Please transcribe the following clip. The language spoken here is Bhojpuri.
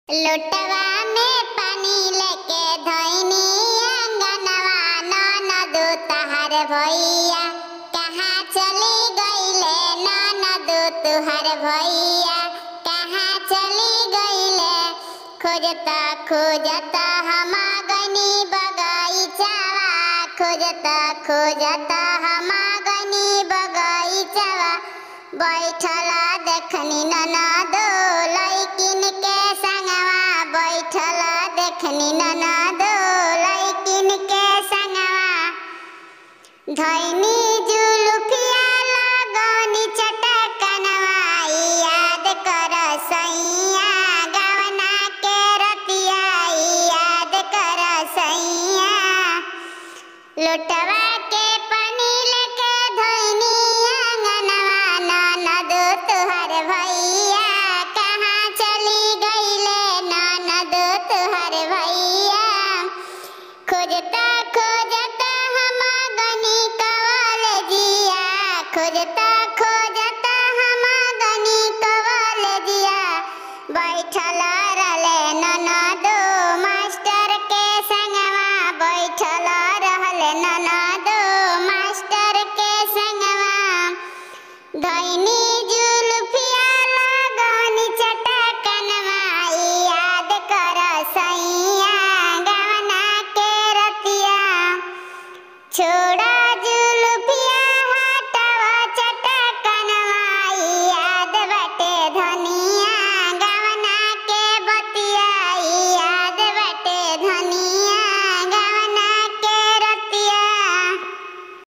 लोटवा में पानी लेके धोइनी अंगनवा ननद तहार भैया कहाँ चली गईले ननद तुहार भैया कहाँ चली गईले खोजता खोजता हम गनी बगीचावा खोजता खोजता हम गनी बगीचावा बैठला देखनी ननद लैकिन के संगवा बैठला देखनी ननद लैकिन के संगवा धैनी